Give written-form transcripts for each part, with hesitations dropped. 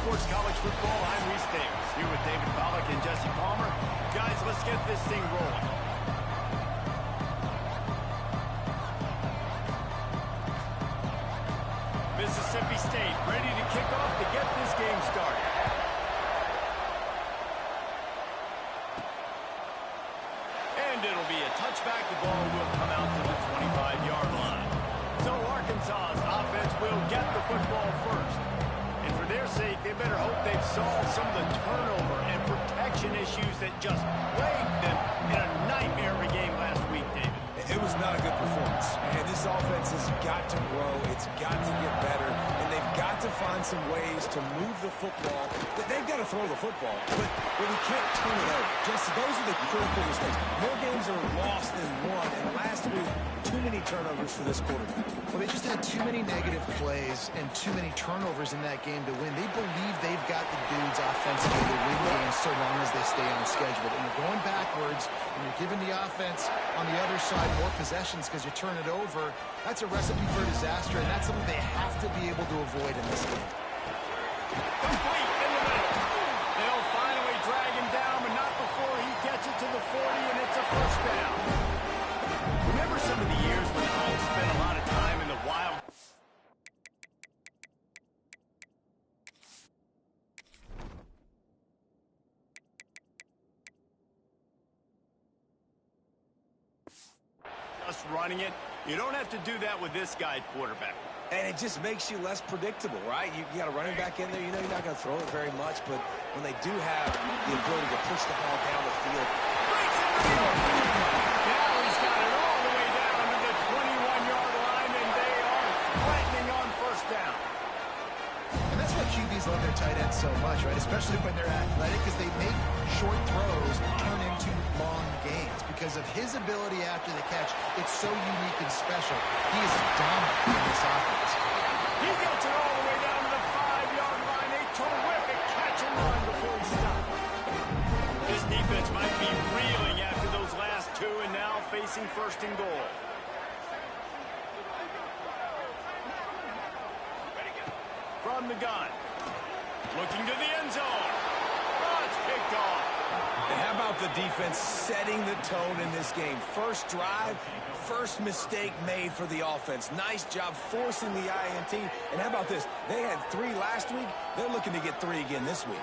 Sports College Football. I'm Reese Davis, here with David Pollack and Jesse Palmer. Guys, let's get this thing rolling. Mississippi State ready to kick off to get this game started. And it'll be a touchback. The ball will come out to the 25-yard line. So Arkansas's offense will get the football first. And for their sake, they better hope they've solved some of the turnover and protection issues that just plagued them in a nightmare of a game last week, David. It was not a good performance, and this offense has got to grow. It's got to get better, and they've got to find some ways to move the football. They've got to throw the football, but we can't turn it over. Jesse, those are the critical mistakes. More games are lost than won, and last week, too many turnovers for this quarterback. Well, they just had too many negative plays and too many turnovers in that game to win. They believe they've got the dudes offensively to win games so long as they stay on schedule. But when you're going backwards and you're giving the offense on the other side more possessions because you turn it over, that's a recipe for disaster, and that's something they have to be able to avoid in this game. Complete in the middle. They'll finally drag him down, but not before he gets it to the 40, and it's a first down. Remember some of the years when the Hawks spent a lot of time in the wild? Just running it. You don't have to do that with this guy quarterback. And it just makes you less predictable, right? You got a running back in there. You know you're not going to throw it very much, but when they do have the ability to push the ball down the field. Breaks it down. Now he's got it all the way down to the 21-yard line, and they are threatening on first down. And that's why QBs love their tight ends so much, right? Especially when they're athletic, because they make short throws turn into long gains. Because of his ability after the catch, it's so unique and special. He is dominant in this offense. He gets it all the way down to the 5-yard line. A terrific catch and run before he stopped. This defense might be reeling after those last two, and now facing first and goal. From the gun. Looking to the end zone. Oh, it's picked off. And how about the defense setting the tone in this game? First drive, first mistake made for the offense. Nice job forcing the INT. And how about this? They had 3 last week. They're looking to get 3 again this week.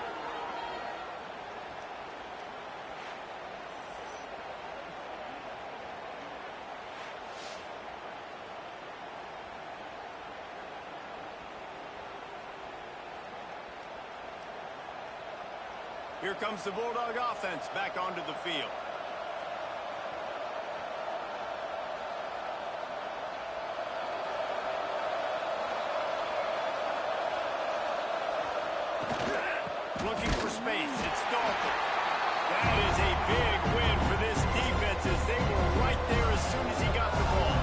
Here comes the Bulldog offense back onto the field. Looking for space. It's Dalton. That is a big win for this defense as they were right there as soon as he got the ball.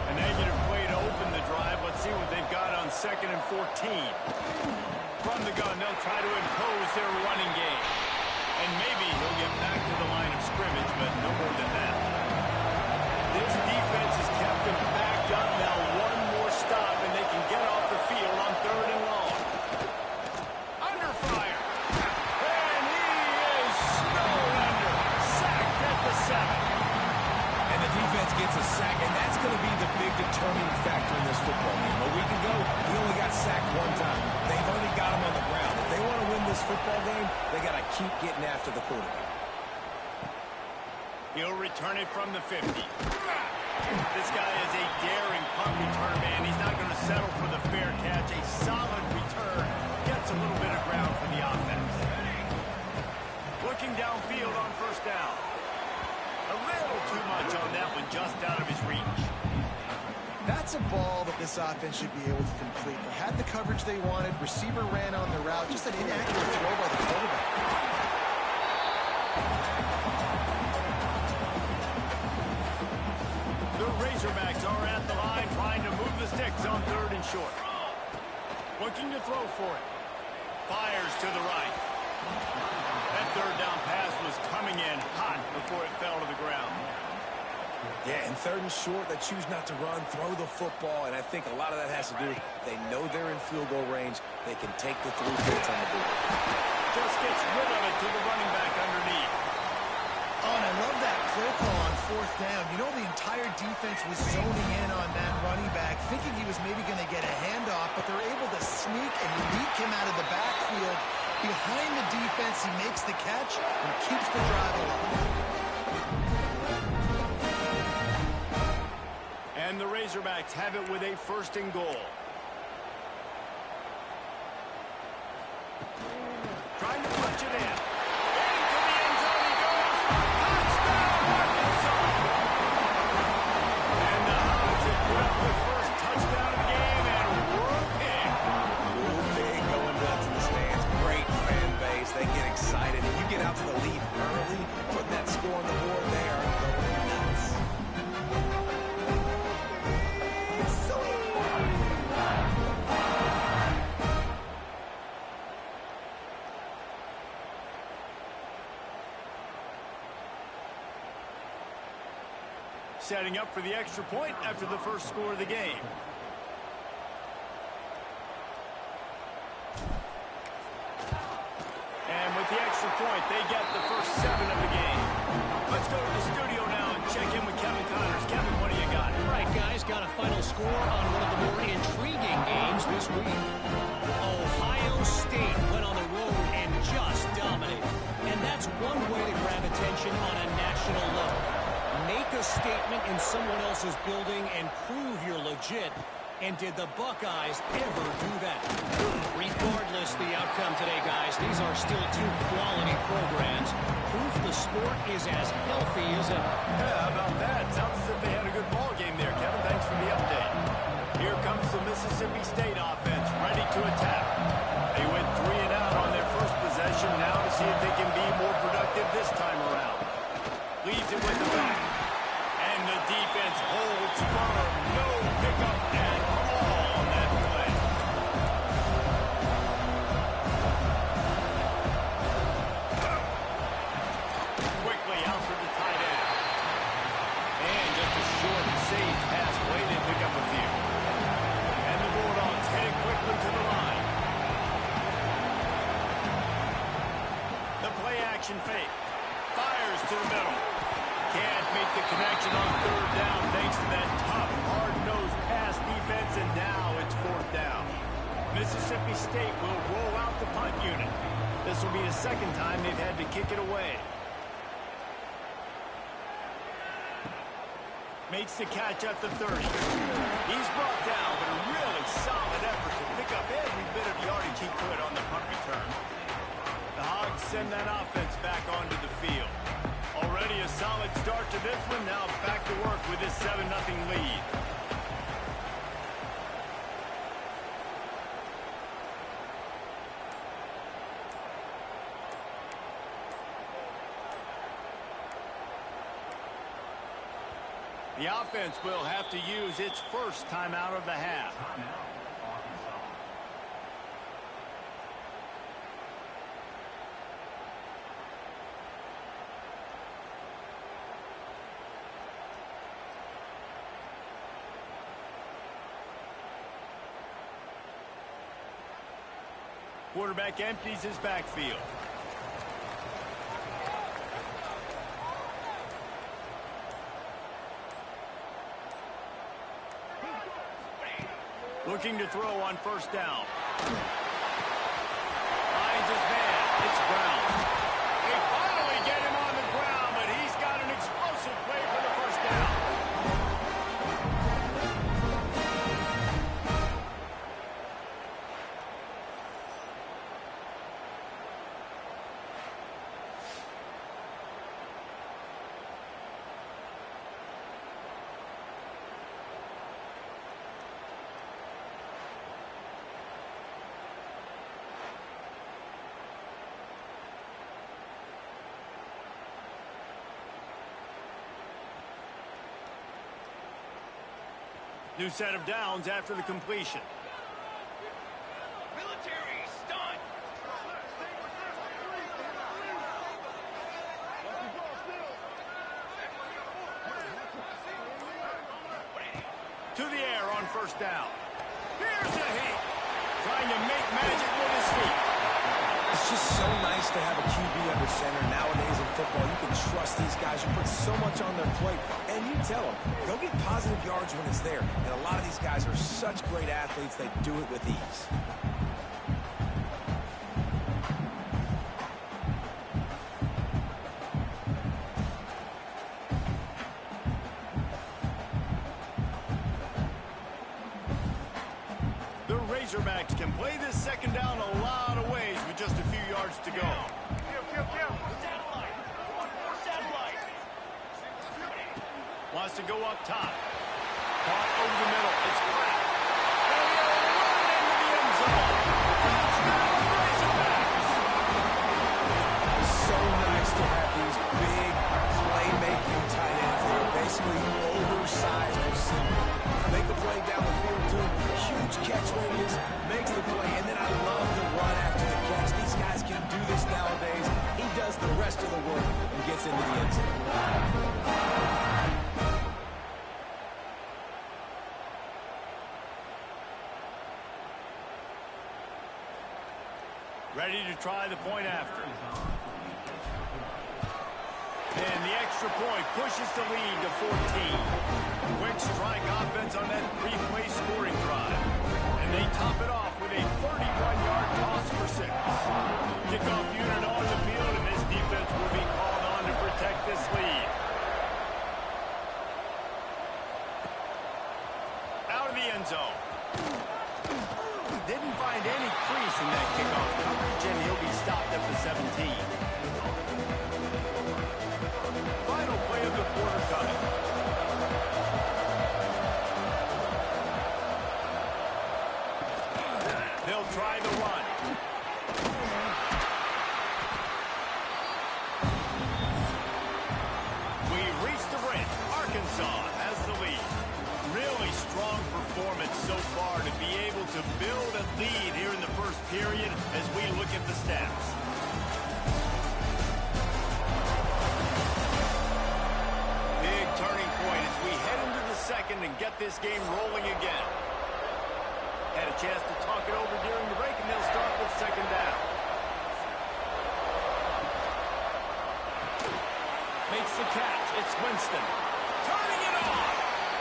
A negative play to open the drive. Let's see what they've got on 2nd and 14. From the gun, they'll try to impose their running game. And maybe he'll get back to the line of scrimmage, but no more than that. This defense has kept them backed up. Now one more stop, and they can get off the field on 3rd and long. Under fire. And he is snowed under. Sacked at the 7. And the defense gets a sack, and that's going to be the big determining factor in this football game. A week ago, he only got sacked 1 time. They've already got him on the ground. If they want to win this football game, they got to keep getting after the quarterback. He'll return it from the 50. This guy is a daring punt return man. He's not going to settle for the fair catch. A solid return gets a little bit of ground for the offense. Looking downfield on first down. A little too much on that one, just out of his reach. That's a ball that this offense should be able to complete. They had the coverage they wanted. Receiver ran on the route. Just an inaccurate throw by the quarterback. The Razorbacks are at the line trying to move the sticks on 3rd and short. Looking to throw for it. Fires to the right. That 3rd down pass was coming in hot before it fell to the ground. Yeah, and 3rd and short, they choose not to run, throw the football, and I think a lot of that has to do with they know they're in field goal range. They can take the 3 points on the board. Just gets rid of it to the running back underneath. Oh, and I love that play call on 4th down. You know, the entire defense was zoning in on that running back, thinking he was maybe going to get a handoff, but they're able to sneak and leak him out of the backfield. Behind the defense, he makes the catch and keeps the drive alive. And the Razorbacks have it with a 1st and goal. Trying to punch it in. Into the end zone he goes. Touchdown, Arkansas! And the Hogs have put up the first touchdown of the game, and we're big. Real big, going nuts in the stands. Great fan base. They get excited. And you get out to the lead early, putting that score on the board there. Going nuts. Setting up for the extra point after the first score of the game. And with the extra point, they get the first 7 of the game. Let's go to the studio now and check in with Kevin Connors. Kevin, what do you got? All right, guys, got a final score on one of the more intriguing games this week. Ohio State went on the road and just dominated. And that's one way to grab attention on a national level. Make a statement in someone else's building and prove you're legit. And did the Buckeyes ever do that? Regardless the outcome today, guys, these are still 2 quality programs. Proof the sport is as healthy as ever. Yeah, how about that? Sounds as if they had a good ball game there, Kevin. Thanks for the update. Here comes the Mississippi State offense, ready to attack. They went 3 and out on their first possession. Now to see if they can be more productive this time around. Leaves it with the back. And the defense holds firm. No pickup at all on that play. Quickly out for the tight end. And just a short, safe pass play. They pick up a few. And the Bulldogs heading quickly to the line. The play action fake. Fires to the middle. Can't make the connection on 3rd down thanks to that tough, hard-nosed pass defense, and now it's 4th down. Mississippi State will roll out the punt unit. This will be the 2nd time they've had to kick it away. Makes the catch at the 30. He's brought down, but a really solid effort to pick up every bit of yardage he could on the punt return. The Hogs send that offense back onto the field. Already a solid start to this one. Now back to work with this 7-0 lead. The offense will have to use its first timeout of the half. Quarterback empties his backfield. Looking to throw on 1st down. Finds his man. It's Brown. They finally get him on the ground, but he's got an explosive play for the 1st down. New set of downs after the completion. Military stunt. first down. Here's a hit. Trying to make magic with his feet. It's just so nice to have a QB under center. Nowadays in football, you can trust these guys who put so much on their plate. And you tell them, they'll get positive yards when it's there. And a lot of these guys are such great athletes, they do it with ease. Razorbacks can play this second down a lot of ways with just a few yards to go. Wants to go up top. Caught over the middle. It's Pratt. And he'll run into the end zone. Touchdown, Razorbacks. It's so nice to have these big playmaking tight ends that are basically oversized receivers. Make a play down the field too. Huge catch radius, makes the play, and then I love the run after the catch. These guys can do this nowadays. He does the rest of the work and gets into the end zone. Ready to try the point after. And the extra point pushes the lead to 14. Quick strike offense on that three-play scoring drive. And they top it off with a 31-yard toss for 6. Kickoff unit on the field, and this defense will be called on to protect this lead. Out of the end zone. Didn't find any crease in that kickoff coverage, and he'll be stopped at the 17. Final play of the quarter cut. They'll try the run. We've reached the brink. Arkansas has the lead. Really strong performance so far to be able to build a lead here in the first period as we look at the stats. Big turning point as we head into the second and get this game rolling again. Had a chance to talk it over during the break, and they'll start with second down. Makes the catch. It's Winston. Turning it on.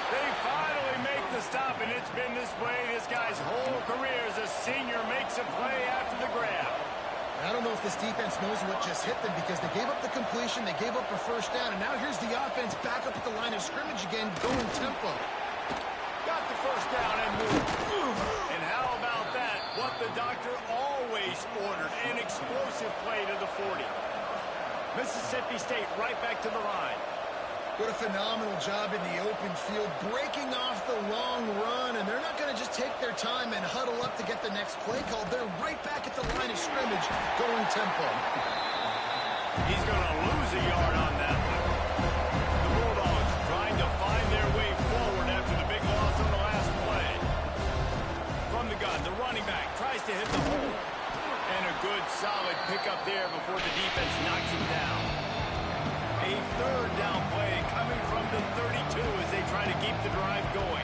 They finally make the stop, and it's been this way this guy's whole career as a senior makes a play after the grab. I don't know if this defense knows what just hit them because they gave up the completion, they gave up a first down, and now here's the offense back up at the line of scrimmage again, going tempo. Got the first down and moved. And how about that? What the doctor always ordered, an explosive play to the 40. Mississippi State right back to the line. What a phenomenal job in the open field, breaking off the long run, and they're not going to just take their time and huddle up to get the next play called. They're right back at the line of scrimmage, going tempo. He's going to lose a yard on that one. The Bulldogs trying to find their way forward after the big loss on the last play. From the gun, the running back tries to hit the hole. And a good, solid pickup there before the defense knocks him down. A third down play coming from the 32 as they try to keep the drive going.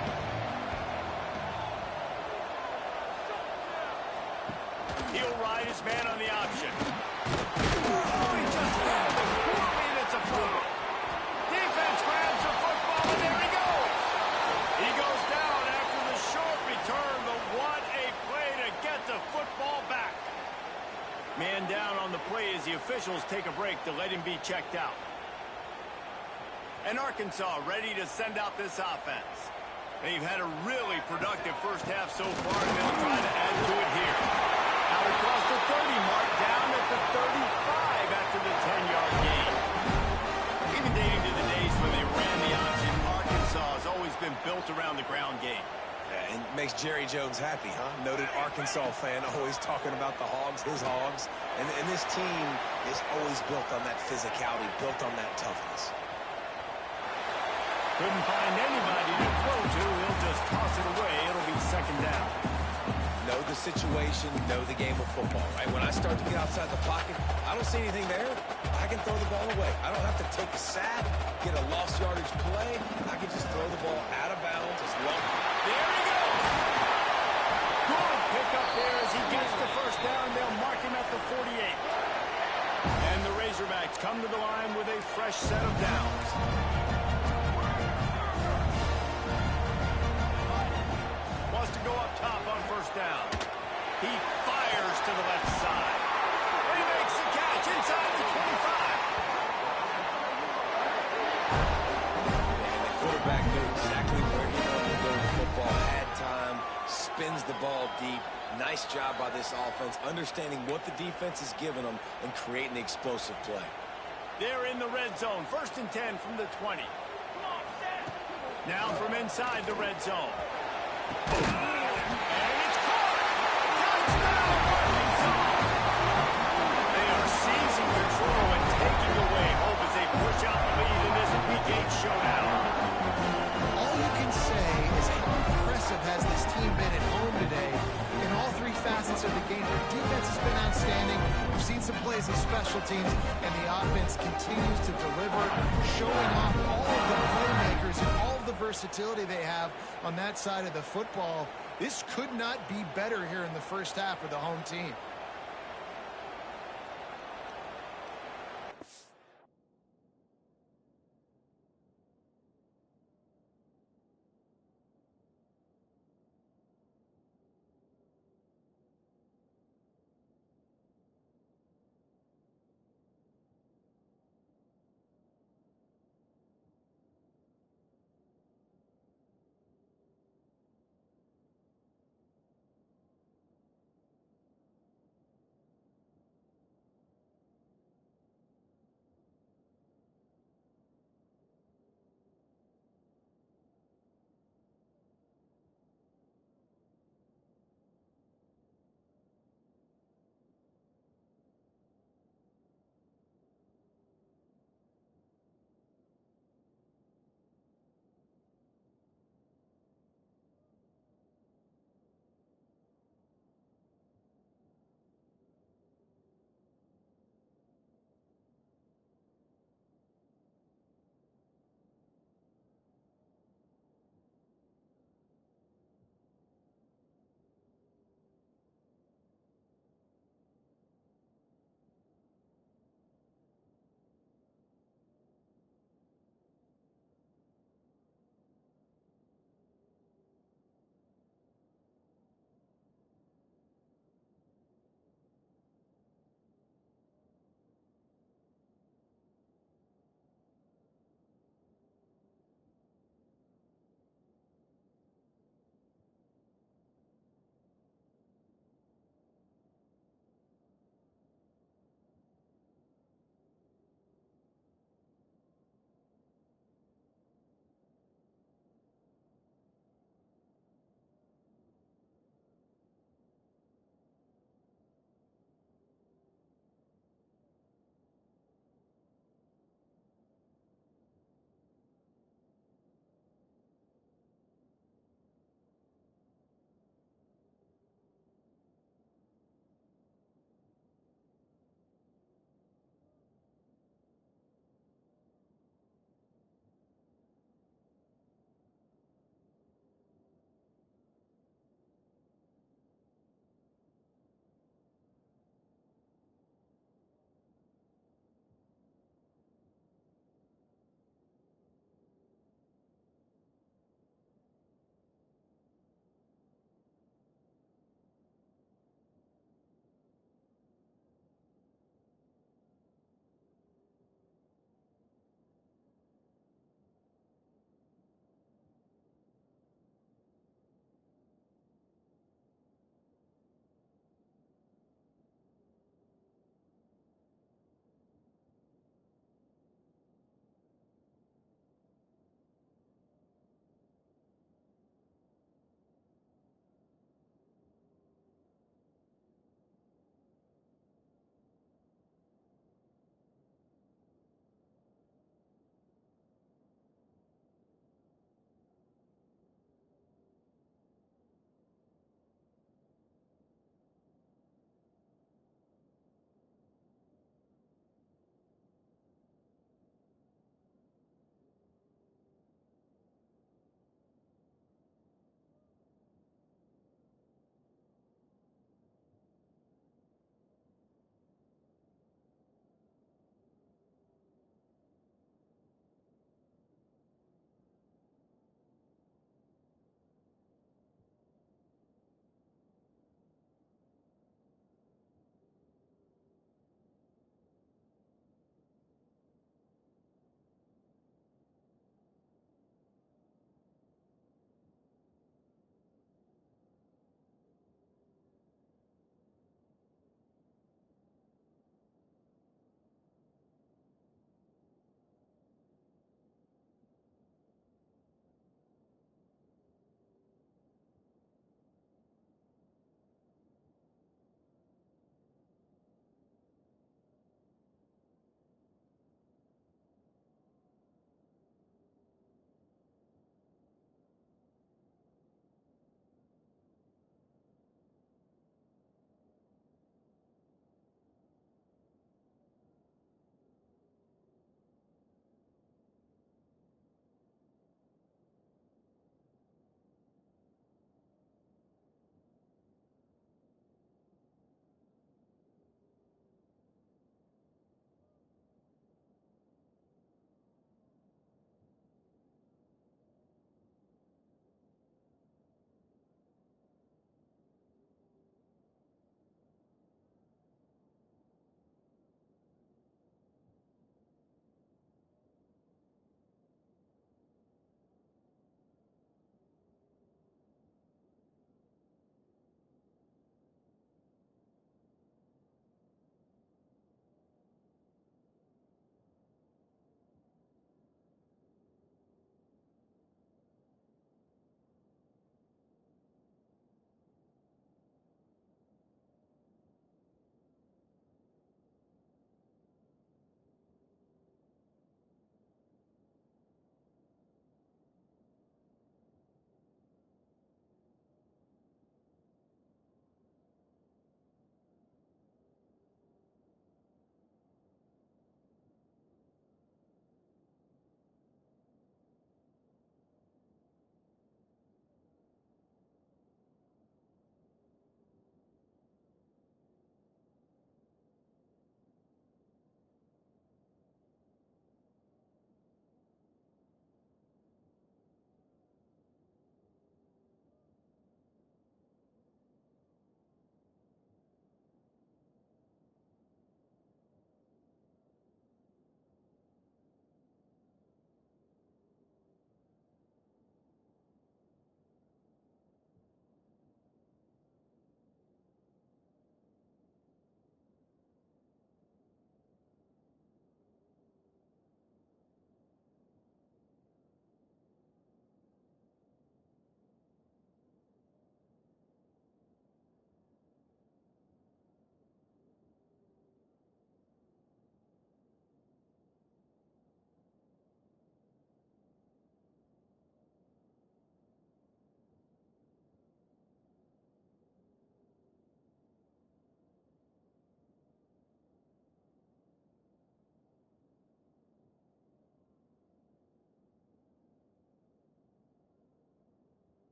He'll ride his man on the option. Oh, he just had the poorly, and it's a foul. Defense grabs the football, and there he goes. He goes down after the short return, but what a play to get the football back. Man down on the play as the officials take a break to let him be checked out. And Arkansas ready to send out this offense. They've had a really productive first half so far, and they'll try to add to it here. Out across the 30 mark, down at the 35 after the 10-yard gain. Even dating to the days when they ran the option, Arkansas has always been built around the ground game. Yeah, and makes Jerry Jones happy, huh? Noted Arkansas fan, always talking about the Hogs, his Hogs. And this team is always built on that physicality, built on that toughness. Couldn't find anybody to throw to. He'll just toss it away. It'll be second down. Know the situation, know the game of football, right? When I start to get outside the pocket, I don't see anything there. I can throw the ball away. I don't have to take a sack, get a lost yardage play. I can just throw the ball out of bounds as long. There he goes. Razorbacks come to the line with a fresh set of downs. Wants to go up top on first down. He fires to the left side. And he makes the catch inside the 25. And the quarterback knew exactly where he wanted to go with the football. Had time, spins the ball deep. Nice job by this offense, understanding what the defense is giving them and creating the explosive play. They're in the red zone. 1st and 10 from the 20. Now from inside the red zone. And it's caught! Touchdown, Arkansas! They are seizing control and taking away hope as they push out the lead in this Week 8 showdown. All you can say is how impressive has this team been at home today. In all three facets of the game, their defense has been outstanding. We've seen some plays of special teams, and the offense continues to deliver, showing off all of the playmakers and all of the versatility they have on that side of the football. This could not be better here in the first half for the home team.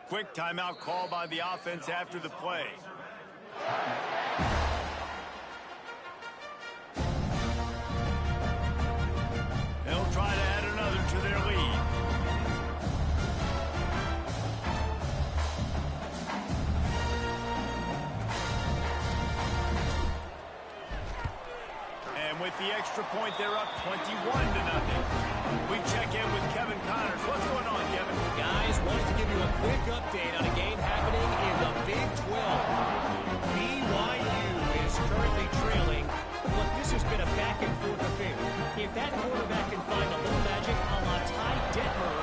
Quick timeout call by the offense after the play. They'll try to add another to their lead. And with the extra point, they're up 21-0. We check in with Kevin Connors. What's going on, Kevin? Guys, wanted to give you a quick update on a game happening in the Big 12. BYU is currently trailing, but this has been a back-and-forth affair. If that quarterback can find a little magic a la Ty Detmer,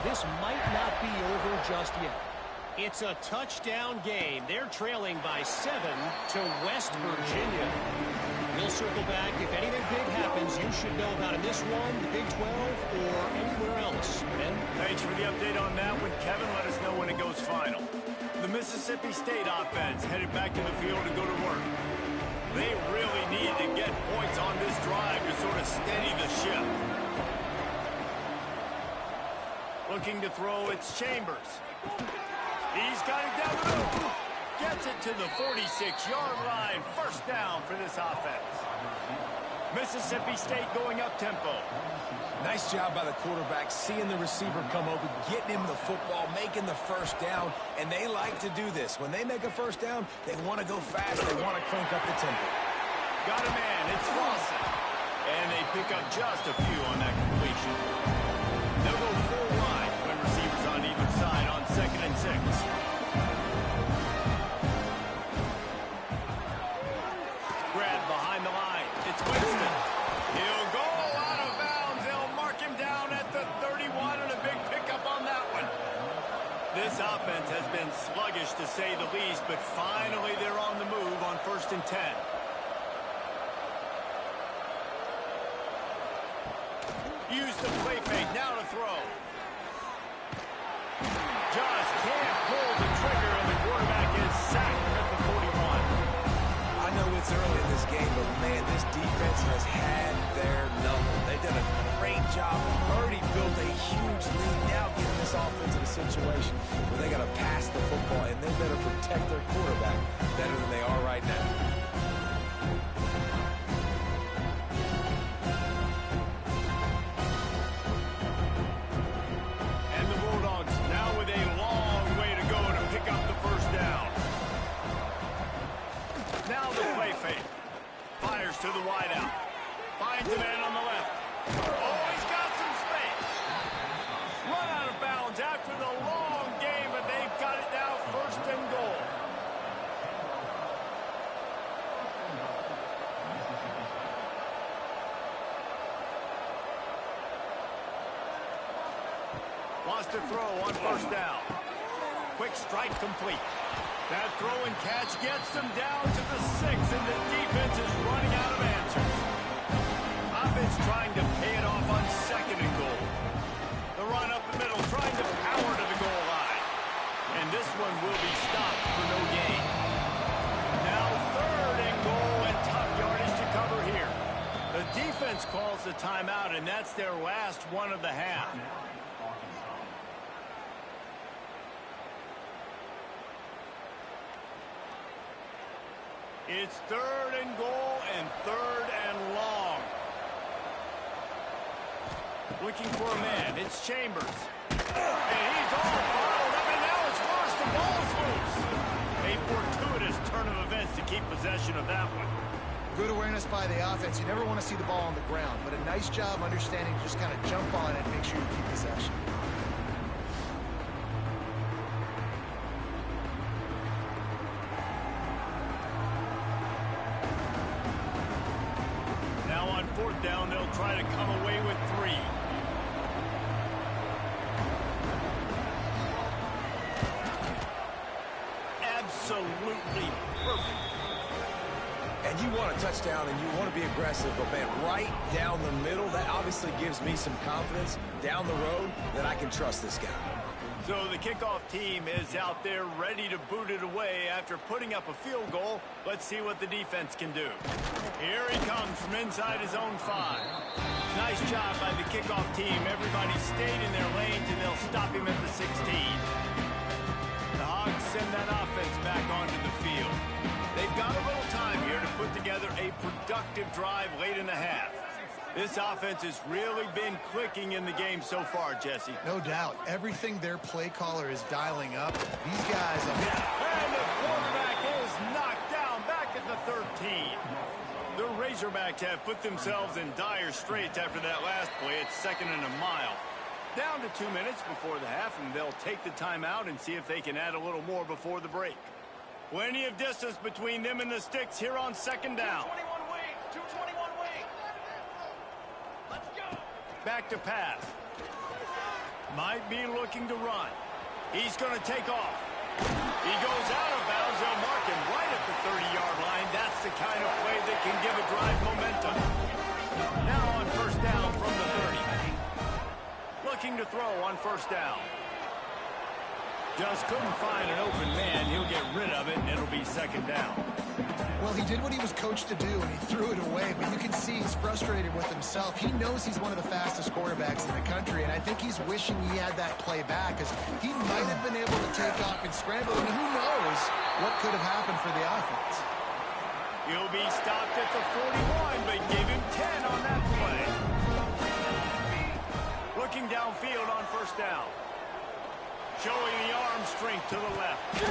this might not be over just yet. It's a touchdown game. They're trailing by 7 to West Virginia. We'll circle back. If anything big happens, you should know about in this one, the Big 12, or anywhere else. Ben? Thanks for the update on that one, Kevin. Let us know when it goes final. The Mississippi State offense headed back to the field to go to work. They really need to get points on this drive to sort of steady the ship. Looking to throw, it's Chambers. He's got it down the middle. Gets it to the 46-yard line. First down for this offense. Mississippi State going up-tempo. Nice job by the quarterback, seeing the receiver come open, getting him the football, making the first down, and they like to do this. When they make a first down, they want to go fast. They want to crank up the tempo. Got a man. It's Lawson. And they pick up just a few on that completion. They'll go full wide when receivers on either side on 2nd and 6. Grab behind the line. It's Winston. He'll go out of bounds. They'll mark him down at the 31 and a big pickup on that one. This offense has been sluggish to say the least, but finally they're on the move on 1st and 10. Use the play fake, now to throw. Just can't pull the trigger, and the quarterback is sacked at the 41. I know it's early in this game, but man, this defense has had their number. They've done a great job. Already built a huge lead. Now getting this offense in a situation where they got to pass the football, and they better protect their quarterback better than they are right now. To the wideout. Finds a man on the left. Oh, he's got some space. Run out of bounds after the long game, but they've got it now 1st and goal. Lost a throw on 1st down. Quick strike complete. That throw and catch gets them down to the 6, and the defense is running out of answers. Offense trying to pay it off on 2nd and goal. The run up the middle, trying to power to the goal line. And this one will be stopped for no gain. Now 3rd and goal, and tough yardage to cover here. The defense calls the timeout, and that's their last one of the half. It's 3rd and goal and 3rd and long. Looking for a man. It's Chambers. And he's all bottled up, and now it's worse. The ball's loose. A fortuitous turn of events to keep possession of that one. Good awareness by the offense. You never want to see the ball on the ground, but a nice job understanding to just kind of jump on it and make sure you keep possession. On 4th down, they'll try to come away with 3. Absolutely perfect. And you want a touchdown, and you want to be aggressive, but man, right down the middle, that obviously gives me some confidence down the road that I can trust this guy. So the kickoff team is out there ready to boot it away after putting up a field goal. Let's see what the defense can do. Here he comes from inside his own 5. Nice job by the kickoff team. Everybody stayed in their lanes, and they'll stop him at the 16. send that offense back onto the field. They've got a little time here to put together a productive drive late in the half. This offense has really been clicking in the game so far, Jesse. No doubt. Everything their play caller is dialing up. These guys have... And the quarterback is knocked down back at the 13. The Razorbacks have put themselves in dire straits after that last play. It's 2nd and a mile. Down to 2 minutes before the half, and they'll take the timeout and see if they can add a little more before the break. Plenty of distance between them and the sticks here on 2nd down. 221 wing. Let's go. Back to pass. Might be looking to run. He's going to take off. He goes out of bounds. They'll mark him right at the 30-yard line. That's the kind of play that can give a drive momentum. Now on 1st down from the 30. Looking to throw on 1st down. Just couldn't find an open man. He'll get rid of it, and it'll be 2nd down. Well, he did what he was coached to do, and he threw it away. But you can see he's frustrated with himself. He knows he's one of the fastest quarterbacks in the country, and I think he's wishing he had that play back, because he might have been able to take off and scramble, and who knows what could have happened for the offense. He'll be stopped at the 41, but give him 10 on that play. Looking downfield on 1st down. Showing the arm strength to the left.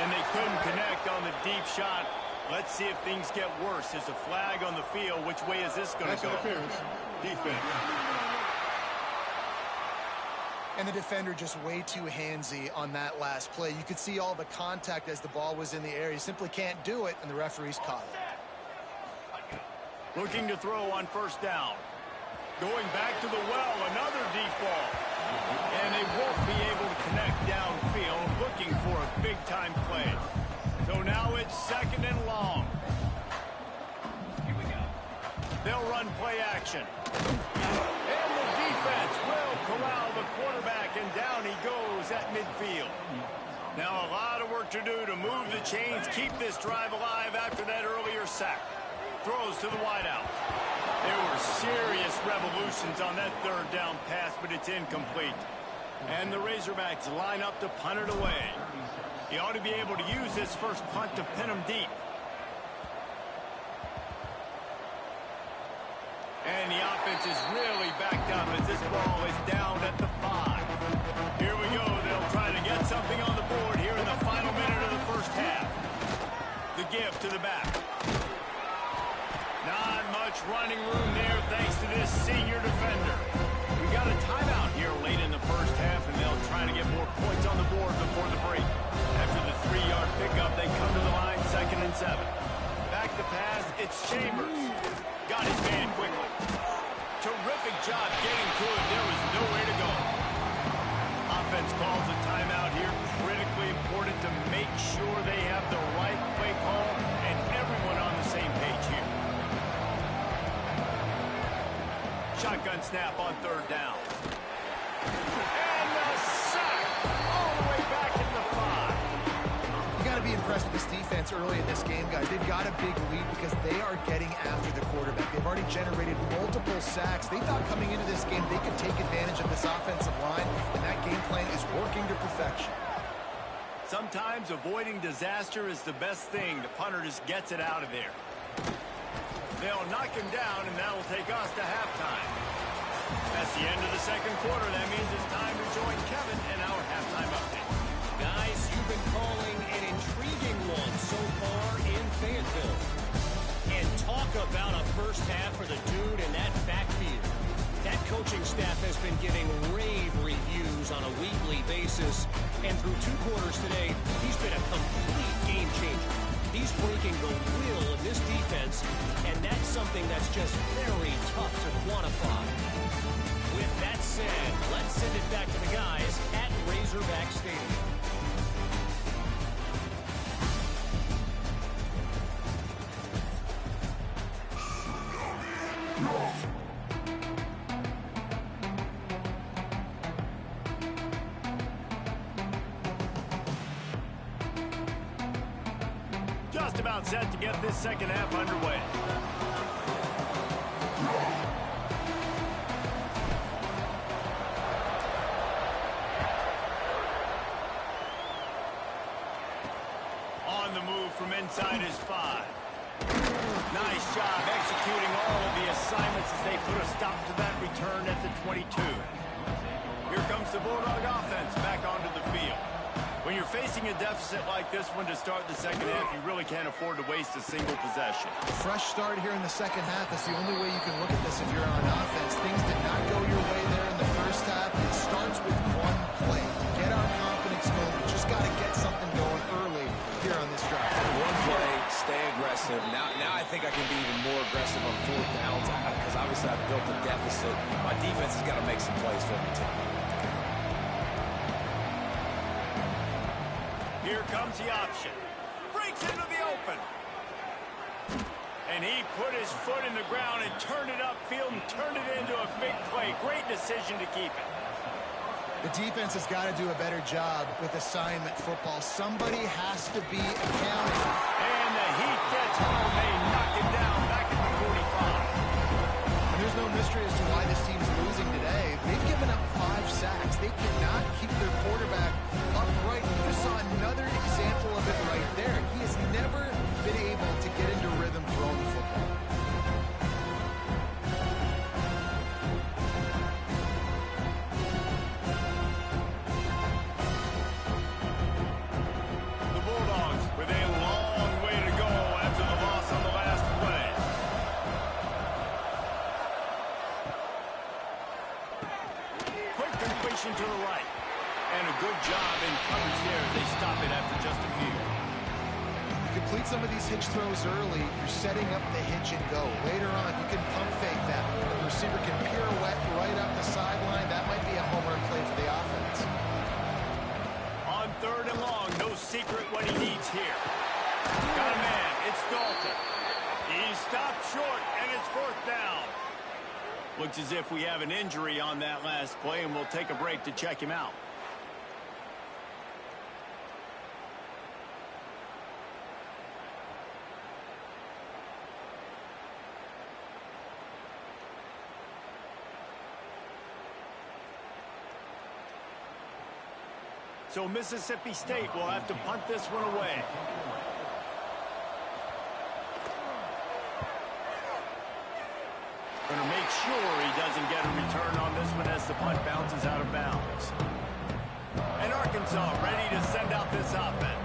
And they couldn't connect on the deep shot. Let's see if things get worse. There's a flag on the field. Which way is this going to go? Defense. And the defender just way too handsy on that last play. You could see all the contact as the ball was in the air. He simply can't do it, and the referees caught it. Looking to throw on 1st down. Going back to the well, another deep ball. And they won't be able to connect downfield, looking for a big-time play. So now it's 2nd and long. Here we go. They'll run play action. And the defense will corral the quarterback, and down he goes at midfield. Now a lot of work to do to move the chains, keep this drive alive after that earlier sack. Throws to the wideout. There were serious revolutions on that 3rd down pass, but it's incomplete. And the Razorbacks line up to punt it away. He ought to be able to use this first punt to pin him deep. And the offense is really backed up as this ball is down at the 5. Here we go. They'll try to get something on the board here in the final minute of the 1st half. The give to the back. Not much running room there thanks to this senior defender. We got a timeout here late in the 1st half, and they'll try to get more points on the board before the break. After the 3-yard pickup, they come to the line 2nd and 7. Back to pass, it's Chambers. Got his man quickly. Terrific job getting to it. There was nowhere to go. Offense calls a timeout here. Critically important to make sure they have the right play call and everyone on the same page here. Shotgun snap on 3rd down. And the sack all the way back in the 5. You got to be impressed with this defense early in this game, guys. They've got a big lead because they are getting after the quarterback. They've already generated multiple sacks. They thought coming into this game they could take advantage of this offensive line, and that game plan is working to perfection. Sometimes avoiding disaster is the best thing. The punter just gets it out of there. They'll knock him down, and that'll take us to halftime. That's the end of the 2nd quarter. That means it's time to join Kevin in our halftime update. Guys, you've been calling an intriguing one so far in Fayetteville. And talk about a 1st half for the dude in that backfield. That coaching staff has been giving rave reviews on a weekly basis. And through 2 quarters today, he's been a complete game changer. He's breaking the will of this defense, and that's something that's just very tough to quantify. With that said, let's send it back to the guys at Razorback Stadium. Just about set to get this 2nd half underway. Bulldog offense back onto the field. When you're facing a deficit like this one to start the second half, you really can't afford to waste a single possession. Fresh start here in the second half. That's the only way you can look at this if you're on offense. Things did not go your way there in the first half. It starts with one play. Get our confidence going. We just got to get something going early here on this drive. One play, stay aggressive. Now I think I can be even more aggressive on fourth downs because obviously I've built a deficit. My defense has got to make some plays for me, too. Here comes the option. Breaks into the open. And he put his foot in the ground and turned it upfield and turned it into a big play. Great decision to keep it. The defense has got to do a better job with assignment football. Somebody has to be accounting. And the heat gets home. They knock him down back at the 45. And there's no mystery as to why this team's losing today. They've given up 5 sacks. They cannot keep their quarterback upright. You just saw another example of it right there. He has never been able to get into rhythm throwing the football. The Bulldogs with a long way to go after the loss on the last play. Quick completion to the right. And a good job in coverage there. They stop it after just a few. You complete some of these hitch throws early, you're setting up the hitch and go. Later on, you can pump fake that. The receiver can pirouette right up the sideline. That might be a home run play for the offense. On third and long, no secret what he needs here. Got a man. It's Dalton. He stopped short, and it's fourth down. Looks as if we have an injury on that last play, and we'll take a break to check him out. So Mississippi State will have to punt this one away. Going to make sure he doesn't get a return on this one as the punt bounces out of bounds. And Arkansas ready to send out this offense.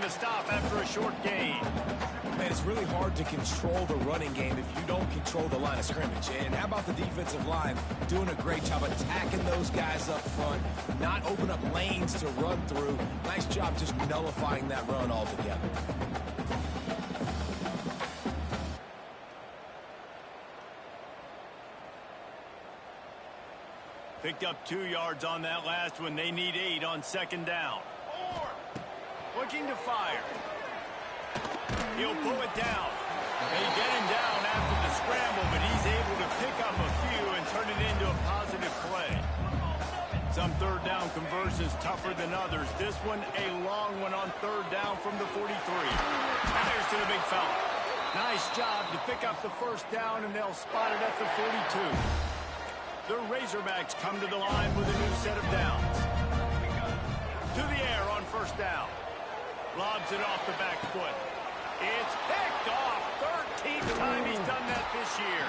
Stop after a short gain. Man, it's really hard to control the running game if you don't control the line of scrimmage. And how about the defensive line doing a great job attacking those guys up front, not open up lanes to run through. Nice job just nullifying that run altogether. Picked up 2 yards on that last one. They need 8 on second down. Looking to fire. He'll pull it down. They get him down after the scramble, but he's able to pick up a few and turn it into a positive play. Some third down conversions tougher than others. This one, a long one on third down from the 43. Fires to the big fella. Nice job to pick up the first down, and they'll spot it at the 42. The Razorbacks come to the line with a new set of downs. To the air on first down. Lobs it off the back foot. It's picked off. 13th time he's done that this year.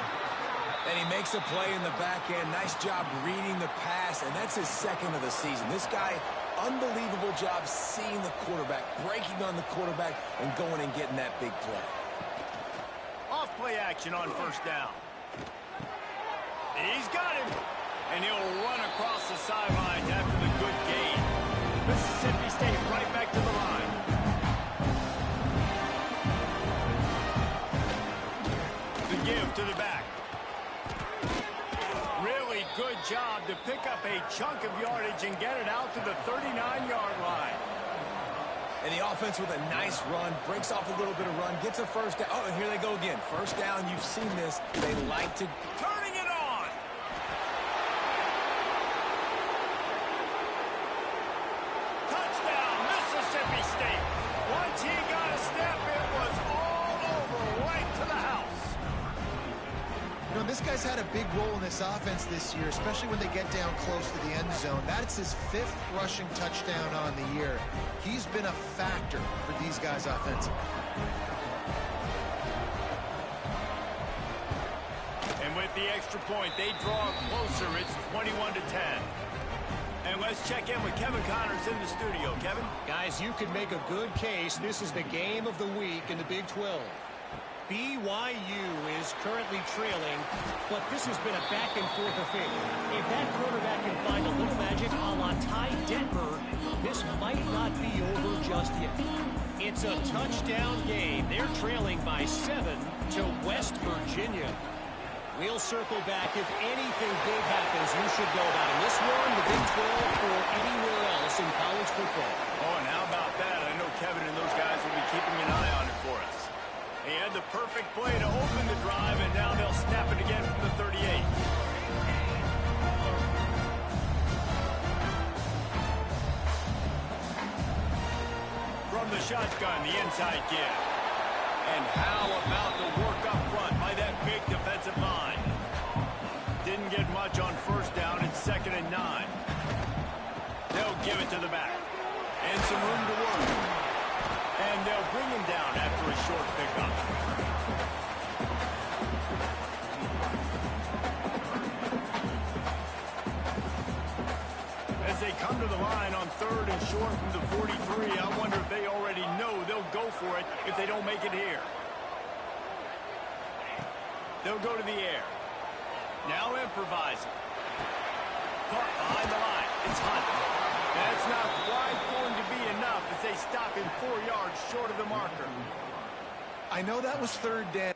And he makes a play in the back end. Nice job reading the pass, and that's his second of the season. This guy, unbelievable job seeing the quarterback, breaking on the quarterback, and going and getting that big play. Off play action on first down. He's got him. And he'll run across the sidelines after the good gain. Mississippi State right back to the line. The give to the back. Really good job to pick up a chunk of yardage and get it out to the 39-yard line. And the offense with a nice run, breaks off a little bit of run, gets a first down. Oh, and here they go again. First down, you've seen this. They like to... Turning it on. Touchdown, Mississippi State. Once he got a step, it was all over right You know, this guy's had a big role in this offense this year, especially when they get down close to the end zone. That's his 5th rushing touchdown on the year. He's been a factor for these guys offensively. And with the extra point, they draw closer. It's 21-10. And let's check in with Kevin Connors in the studio. Kevin? Guys, you could make a good case. This is the game of the week in the Big 12. BYU is currently trailing, but this has been a back-and-forth affair. If that quarterback can find a little magic a la Ty Detmer, this might not be over just yet. It's a touchdown game. They're trailing by 7 to West Virginia. We'll circle back. If anything big happens, you should know about it. This one, the Big 12, or anywhere else in college football. Oh, and how about that? I know Kevin and those guys will be keeping an eye on it for us. He had the perfect play to open the drive, and now they'll snap it again from the 38. From the shotgun, the inside give. And how about the work up front by that big defensive line? Didn't get much on first down. It's 2nd and 9. They'll give it to the back. And some room to work. And they'll bring him down after a short pickup. As they come to the line on 3rd and short from the 43, I wonder if they already know they'll go for it if they don't make it here. They'll go to the air. Now improvising. Caught behind the line. It's Hunt. That's not quite going to be enough as they stop him 4 yards short of the marker. I know that was 3rd down.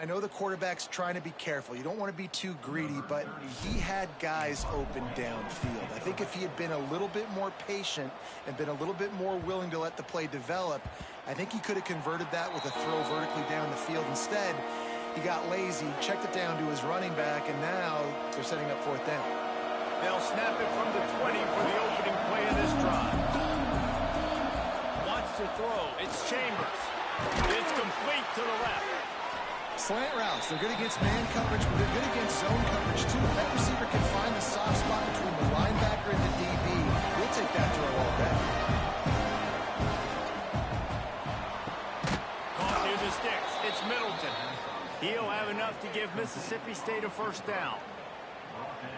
I know the quarterback's trying to be careful. You don't want to be too greedy, but he had guys open downfield. I think if he had been a little bit more patient and been a little bit more willing to let the play develop, I think he could have converted that with a throw vertically down the field. Instead, he got lazy, checked it down to his running back, and now they're setting up fourth down. They'll snap it from the 20 for the opening play of this drive. Wants to throw. It's Chambers. It's complete to the left. Slant routes, they're good against man coverage, but they're good against zone coverage too. If that receiver can find the soft spot between the linebacker and the DB, we'll take that throw all day. Caught near the sticks. It's Middleton. He'll have enough to give Mississippi State a first down.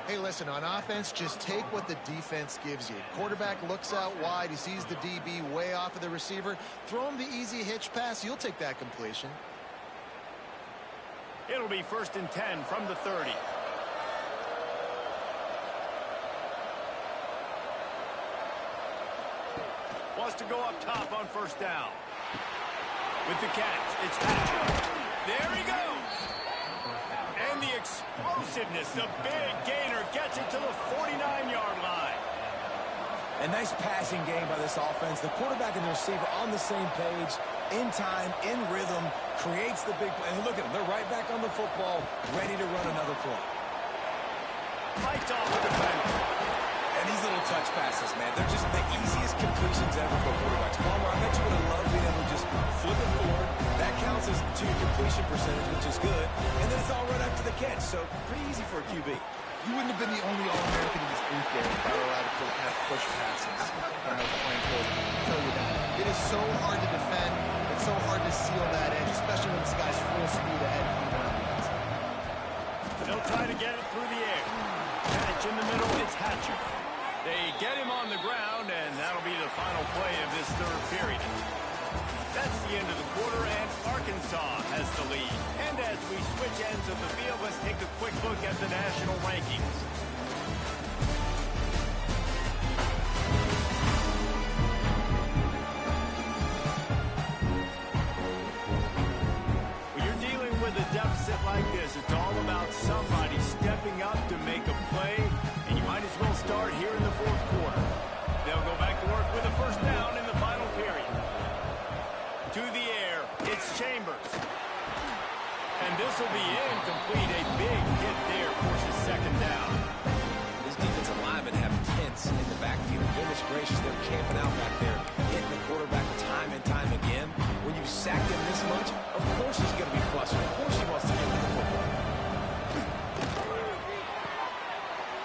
Hey, listen, on offense, just take what the defense gives you. Quarterback looks out wide. He sees the DB way off of the receiver. Throw him the easy hitch pass. You'll take that completion. It'll be 1st and 10 from the 30. Wants to go up top on first down. With the catch, it's Hatcher. There he goes. And the explosiveness, the big gainer gets it to the 49-yard line. A nice passing game by this offense. The quarterback and the receiver on the same page, in time, in rhythm, creates the big play. And look at them. They're right back on the football, ready to run another play. Fights off the defender. And these little touch passes, man, they're just the easiest completions ever for quarterbacks. Palmer, I bet you would have loved being able to just flip it forward. That counts as to your completion percentage, which is good. And then it's all right after the catch. So pretty easy for a QB. You wouldn't have been the only All-American in this booth there if I were allowed to have push passes. And I was playing for you. I'll tell you that. It is so hard to defend. It's so hard to seal that edge, especially when this guy's full speed ahead. They'll try to get it through the air. Catch in the middle, it's Hatcher. They get him on the ground, and that'll be the final play of this third period. That's the end of the quarter, and Arkansas has the lead. And as we switch ends of the field, let's take a quick look at the national rankings. When you're dealing with a deficit like this, it's all about somebody stepping up to make a play, and you might as well start here in the fourth quarter. They'll go back to work with a first down in the final period. To the air, it's Chambers. And this will be incomplete. A big hit there forces second down. These defensive linemen have tents in the backfield. Goodness gracious, they're camping out back there, hitting the quarterback time and time again. When you sack him this much, of course he's going to be flustered. Of course he wants to get to the football.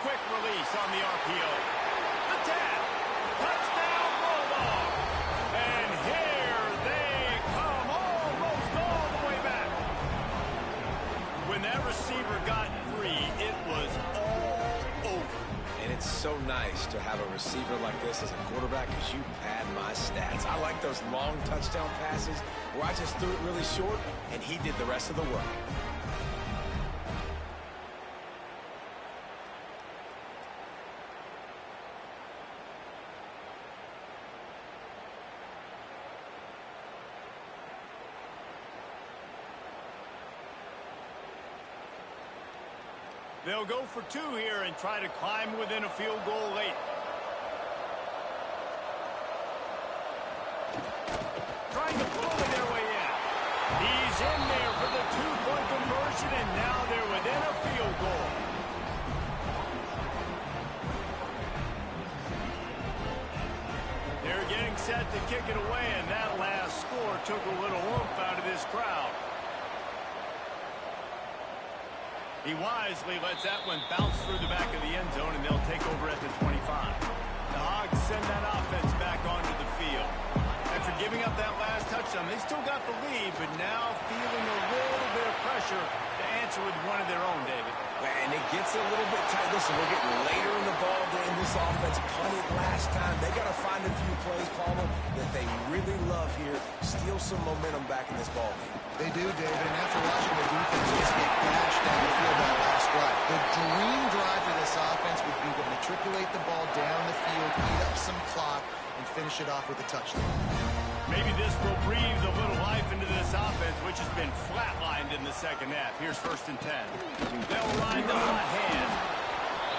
Quick release on the RPO. The tap. Touchdown, Bulldog. And here they come, almost all the way back. When that receiver got free, it was all over. And it's so nice to have a receiver like this as a quarterback because you pad my stats. I like those long touchdown passes where I just threw it really short and he did the rest of the work. They'll go for two here and try to climb within a field goal late. Trying to bully their way in. He's in there for the two-point conversion, and now they're within a field goal. They're getting set to kick it away, and that last score took a little oomph out of this crowd. He wisely lets that one bounce through the back of the end zone, and they'll take over at the 25. The Hogs send that offense back onto the field. After giving up that last touchdown, they still got the lead, but now feeling a little bit of pressure to answer with one of their own, David. And it gets a little bit tight. Listen, we're getting later in the ball game. This offense punted last time. They got to find a few plays, Palmer, that they really love here. Steal some momentum back in this ball game. They do, David, and after watching the defense just get dashed down the field that last drive, the dream drive for this offense would be to matriculate the ball down the field, eat up some clock, and finish it off with a touchdown. Maybe this will breathe a little life into this offense, which has been flatlined in the second half. Here's 1st and 10. They'll ride the hot hand.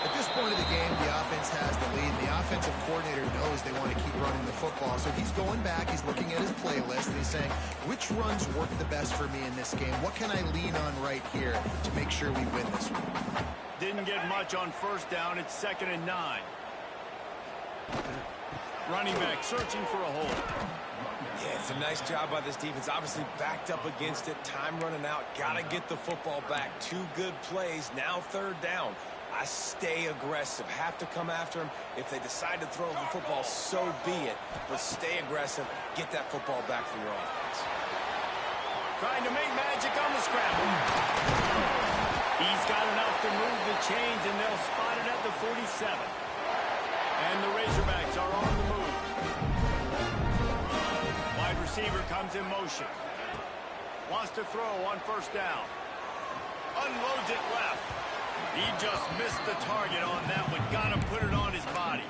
At this point of the game, the offense has the lead. The offensive coordinator knows they want to keep running the football. So he's going back, he's looking at his playlist, and he's saying, which runs work the best for me in this game? What can I lean on right here to make sure we win this one? Didn't get much on 1st down. It's 2nd and 9. Running back searching for a hole. Yeah, it's a nice job by this defense. Obviously backed up against it. Time running out. Got to get the football back. 2 good plays. Now 3rd down. I stay aggressive. Have to come after him. If they decide to throw the football, so be it. But stay aggressive. Get that football back for your offense. Trying to make magic on the scramble. He's got enough to move the chains, and they'll spot it at the 47. And the Razorbacks are on the move. Wide receiver comes in motion. Wants to throw on 1st down. Unloads it left. He just missed the target on that one. Got to put it on his body.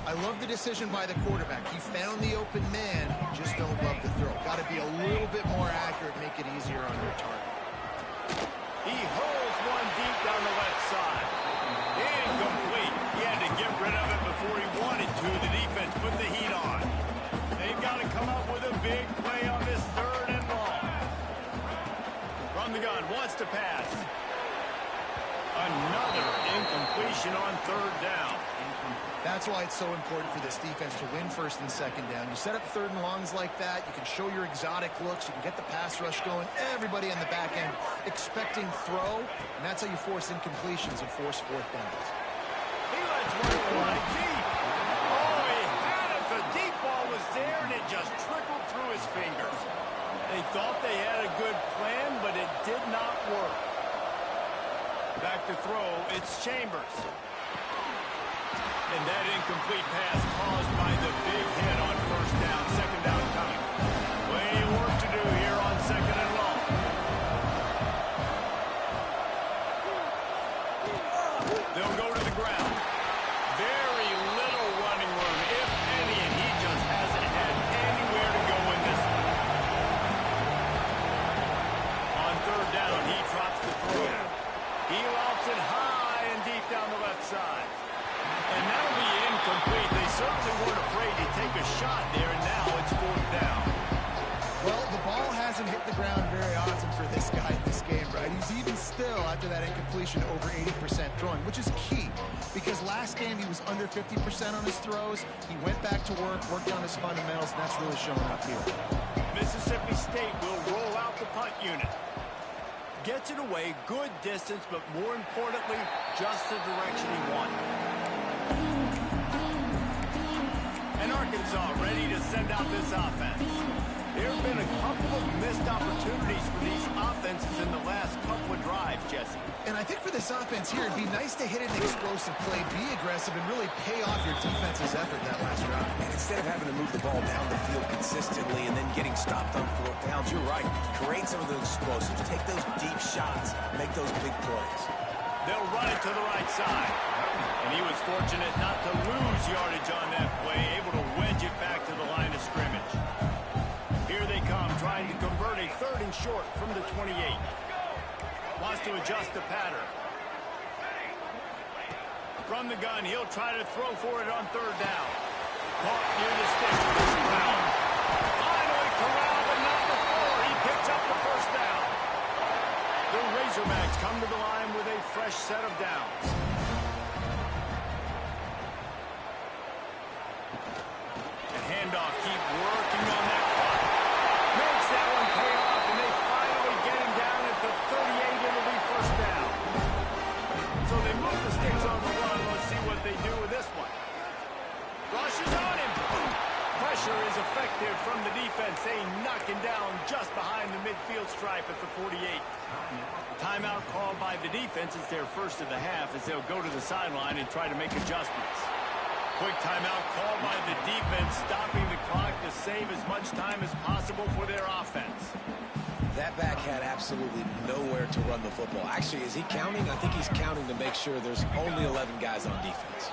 I love the decision by the quarterback. He found the open man, just don't love the throw. Got to be a little bit more accurate, make it easier on your target. He holds one deep down the left side. Incomplete. He had to get rid of it before he wanted to. The defense put the heat on. They've got to come up with a big play on this 3rd and long. From the gun, wants to pass. Another incompletion on 3rd down. That's why it's so important for this defense to win 1st and 2nd down. You set up 3rd and longs like that, you can show your exotic looks, you can get the pass rush going, everybody on the back end expecting throw, and that's how you force incompletions and force 4th downs. He lets one fly deep. Oh, he had it. The deep ball was there, and it just trickled through his fingers. They thought they had a good plan, but it did not work. Back to throw, it's Chambers. And that incomplete pass caused by the big hit on 1st down, 2nd down coming. Plenty of work to do here on 2nd and long. They'll go to the ground. Very little running room, if any, and he just hasn't had anywhere to go in this one. On 3rd down, he drops the throw. He lofts it high and deep down the left side. And that'll be incomplete. They certainly weren't afraid to take a shot there, and now it's 4th down. Well, the ball hasn't hit the ground very often for this guy in this game, right? He's even still, after that incompletion, over 80% throwing, which is key. Because last game, he was under 50% on his throws. He went back to work, worked on his fundamentals, and that's really showing up here. Mississippi State will roll out the punt unit. Gets it away, good distance, but more importantly, just the direction he wanted. And Arkansas ready to send out this offense. There have been a couple of missed opportunities for these offenses in the last couple of drives, Jesse. And I think for this offense here, it'd be nice to hit an explosive play, be aggressive, and really pay off your defense's effort that last drive. And instead of having to move the ball down the field consistently and then getting stopped on 4th downs, you're right. Create some of those explosives. Take those deep shots. Make those big plays. They'll run it to the right side. And he was fortunate not to lose yardage on that play, able to wedge it back to the line of scrimmage. Here they come, trying to convert a 3rd and short from the 28. Wants to adjust the pattern. From the gun, he'll try to throw for it on 3rd down. Caught near the sticks. Finally corralled, but not before. He picks up the 1st down. The Razorbacks come to the line with a fresh set of downs. The handoff, keep working on that clock. Makes that one pay off, and they finally get him down at the 38. It'll be 1st down. So they move the sticks on the run. Let's see what they do with this one. Rushes on him. Pressure is effective from the defense. They knock him down just behind the midfield stripe at the 48. Timeout called by the defense. It's their 1st of the half as they'll go to the sideline and try to make adjustments. Quick timeout called by the defense, stopping the clock to save as much time as possible for their offense. That back had absolutely nowhere to run the football. Actually, is he counting? I think he's counting to make sure there's only 11 guys on defense.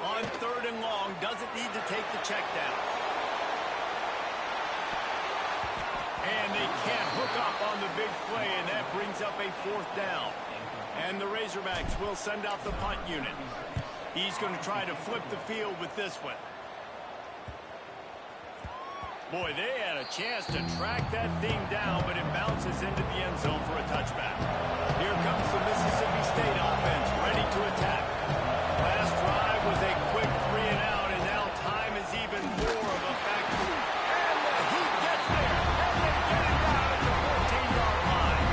On 3rd 3rd and long, doesn't need to take the check down. And they can't hook up on the big play, and that brings up a 4th down. And the Razorbacks will send out the punt unit. He's going to try to flip the field with this one. Boy, they had a chance to track that thing down, but it bounces into the end zone for a touchback. Here comes the Mississippi State offense, ready to attack. Last drive was a quick 3 and out, and now time is even more of a factor. And he gets there, and they get it down at the 14-yard line.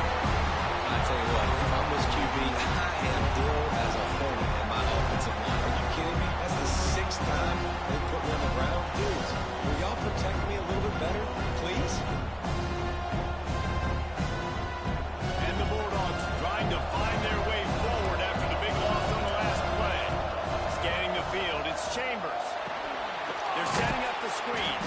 I tell you what, if I'm this QB, I am ill as a hornet in my offensive line. Are you kidding me? That's the 6th time they put me on the ground. Dudes, will y'all protect me a little bit better, please? And the Bulldogs trying to find their way forward after the big loss on the last play. Scanning the field, it's Chambers. They're setting up the screen.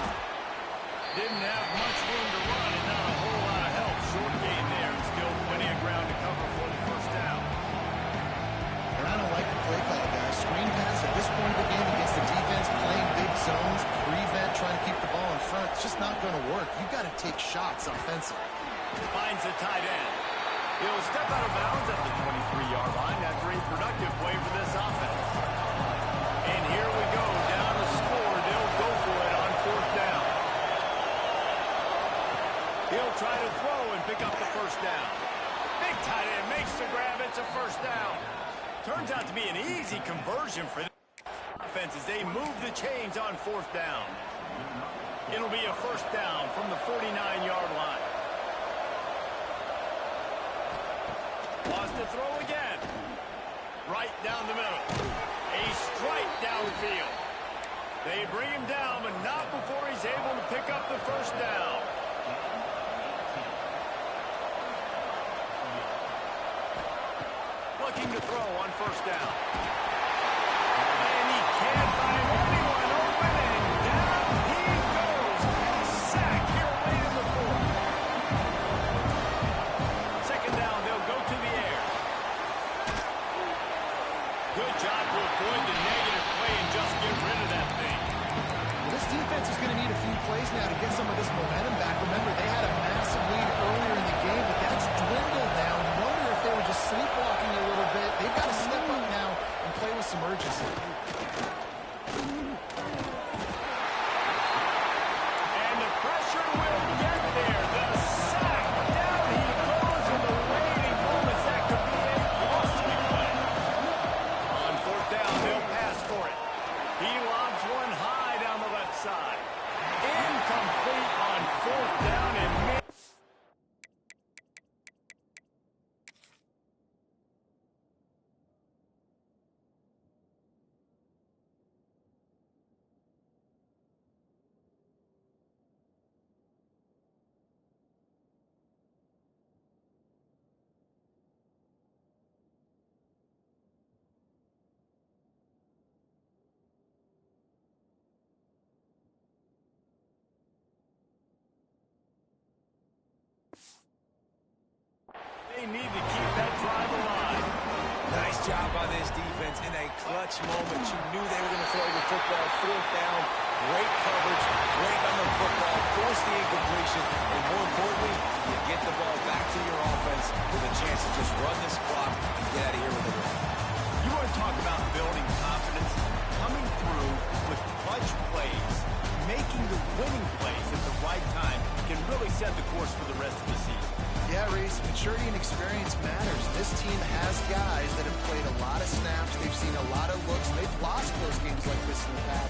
Didn't have much room to run and not a whole lot of help. Short gain there and still plenty of ground to cover for the 1st down. And I don't like the play call, guys. Screen pass at this point of the game against the defense, playing big zones, prevent, trying to keep the ball in front. It's just not going to work. You've got to take shots offensively. Finds the tight end. He'll step out of bounds at the 23-yard line after a productive play for this offense. And here we go, down to score. They'll go for it on 4th down. He'll try to throw and pick up the 1st down. Big tight end makes the grab. It's a 1st down. Turns out to be an easy conversion for the offense as they move the chains on 4th down. It'll be a 1st down from the 49-yard line. Wants to throw again. Right down the middle. A strike downfield. They bring him down, but not before he's able to pick up the 1st down. Looking to throw on 1st down. And he can't find anyone open, and down he goes. A sack here late in the 4th. 2nd down, they'll go to the air. Good job to avoid the negative play and just get rid of that thing. This defense is going to need a few plays now to get some of this momentum back. Remember, they had a massive lead earlier in the game, but that's dwindled now. You wonder if they were just sleepwalking a little bit. They've got to step up now and play with some urgency. And the pressure will get there. The sack. Down he goes in the waiting moments. That could be a costly play. On 4th down, they'll pass for it. He lobs one high down the left side. Incomplete on 4th down and mid. They need to keep that drive alive. Nice job by this defense in a clutch moment. You knew they were going to throw the football. 4th down, great coverage, great on the football, force the incompletion, and more importantly, you get the ball back to your offense with a chance to just run this clock and get out of here with a win. You want to talk about building confidence? Coming through with clutch plays, making the winning plays at the right time can really set the course for the rest of the season. Yeah, Reese, maturity and experience matters. This team has guys that have played a lot of snaps. They've seen a lot of looks, and they've lost close games like this in the past.